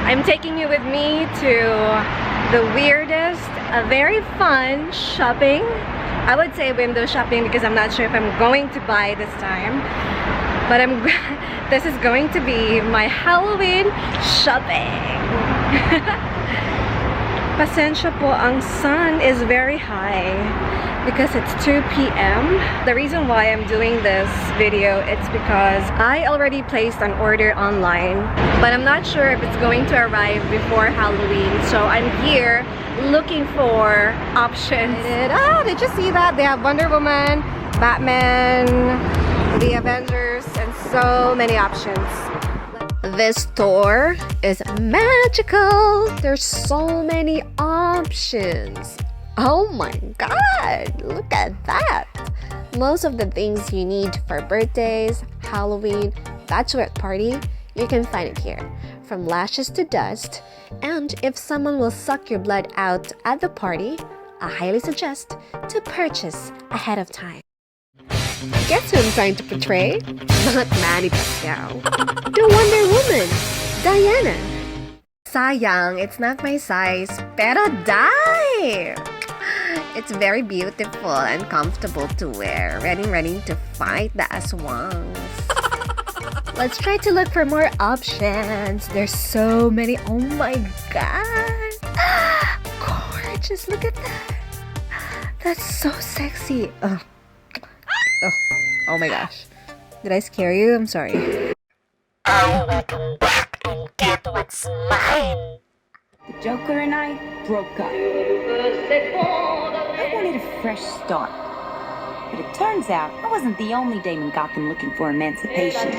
I'm taking you with me to the weirdest, very fun shopping. I would say window shopping because I'm not sure if I'm going to buy this time. But this is going to be my Halloween shopping. Pasensya po, ang sun is very high because it's 2 p.m. The reason why I'm doing this video, it's because I already placed an order online, but I'm not sure if it's going to arrive before Halloween. So I'm here looking for options. Did you see that? They have Wonder Woman, Batman, the Avengers, and so many options. This store is magical. There's so many options. Oh my god, look at that. Most of the things you need for birthdays, Halloween, bachelorette party, you can find it here. From lashes to dust. And if someone will suck your blood out at the party, I highly suggest to purchase ahead of time. Guess who I'm trying to portray? Not Manny Pacquiao. The Wonder Woman, Diana. Sayang, it's not my size, pero die! It's very beautiful and comfortable to wear, ready to fight the aswangs. Let's try to look for more options. There's so many. Oh my god! Gorgeous, look at that. That's so sexy. Oh my gosh. Did I scare you? I'm sorry. I will come back and get what's mine. The Joker and I broke up. I wanted a fresh start. But it turns out I wasn't the only dame in Gotham looking for emancipation.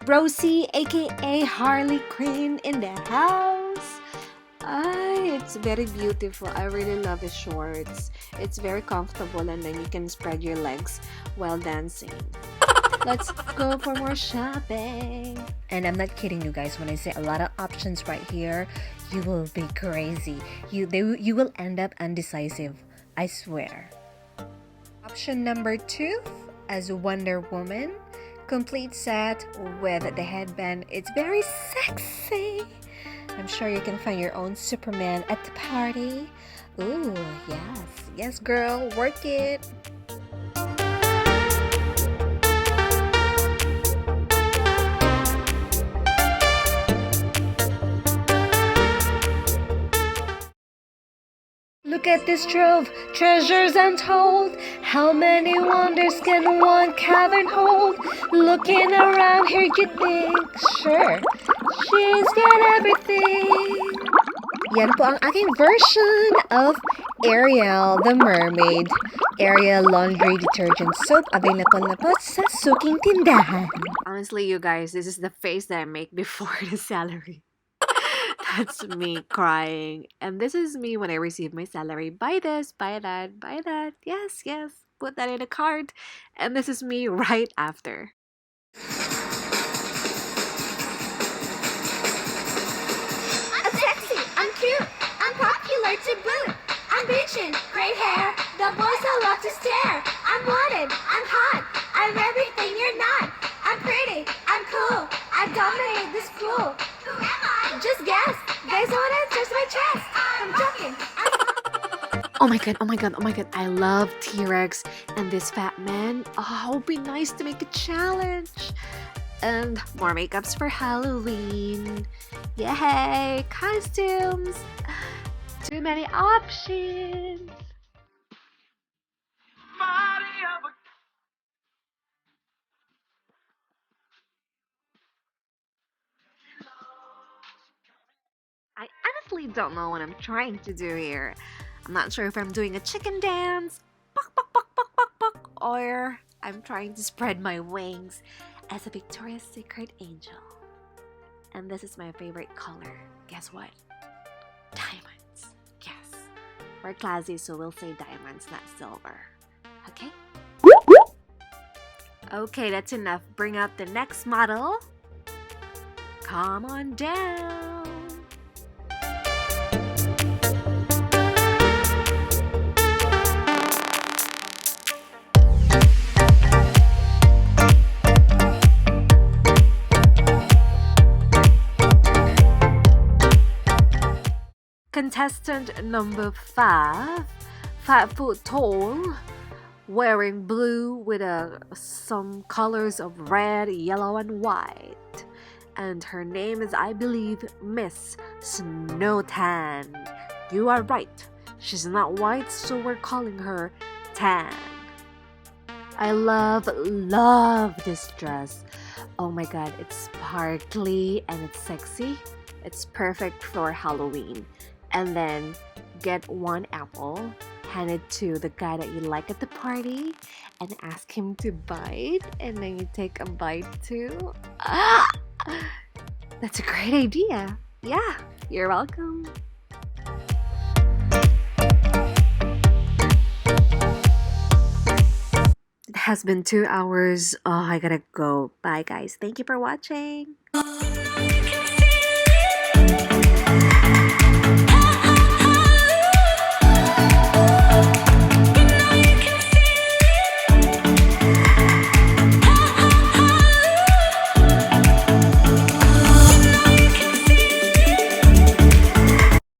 Rosie, aka Harley Quinn, in the house. It's very beautiful. I really love the shorts. It's very comfortable and then you can spread your legs while dancing. Let's go for more shopping. And I'm not kidding you guys when I say a lot of options right here. You will be crazy. You will end up undecisive. I swear. Option number 2 as Wonder Woman. Complete set with the headband. It's very sexy. I'm sure you can find your own Superman at the party. Ooh, yes. Yes, girl. Work it. Look at this trove, treasures untold. How many wonders can one cavern hold? Looking around here, you think, sure, she's got everything. Yan po ang aking version of Ariel the Mermaid. Ariel Laundry Detergent Soap. Available na po sa suking tindahan. Honestly, you guys, this is the face that I make before the salary. That's me crying. And this is me when I receive my salary. Buy this, buy that, buy that. Yes, yes. Put that in a cart. And this is me right after. I'm sexy, I'm cute, I'm popular to boot. I'm bitchin', great hair, the boys all love to stare. I'm wanted, I'm hot, I'm everything you're not. I'm pretty, I'm cool, I dominate this pool. Who am I? Just guess, guys wanna touch my chest. I'm joking, Oh my god, oh my god, oh my god. I love T-Rex and this fat man. Oh, it would be nice to make a challenge. And more makeups for Halloween. Yay! Costumes! Too many options! I honestly don't know what I'm trying to do here. I'm not sure if I'm doing a chicken dance, buck, buck, buck, buck, buck, buck, or I'm trying to spread my wings as a Victoria's Secret angel. And this is my favorite color. Guess what? Diamonds. Yes. We're classy, so we'll say diamonds, not silver. Okay? Okay, that's enough. Bring out the next model. Come on down. Contestant number 5, 5 foot tall, wearing blue with some colors of red, yellow, and white. And her name is, I believe, Miss Snowtan. You are right. She's not white, so we're calling her Tan. I love this dress. Oh my god, it's sparkly and it's sexy. It's perfect for Halloween. And then get 1 apple, hand it to the guy that you like at the party, and ask him to bite, and then you take a bite too. That's a great idea. Yeah, you're welcome. It has been 2 hours. Oh, I gotta go. Bye, guys. Thank you for watching.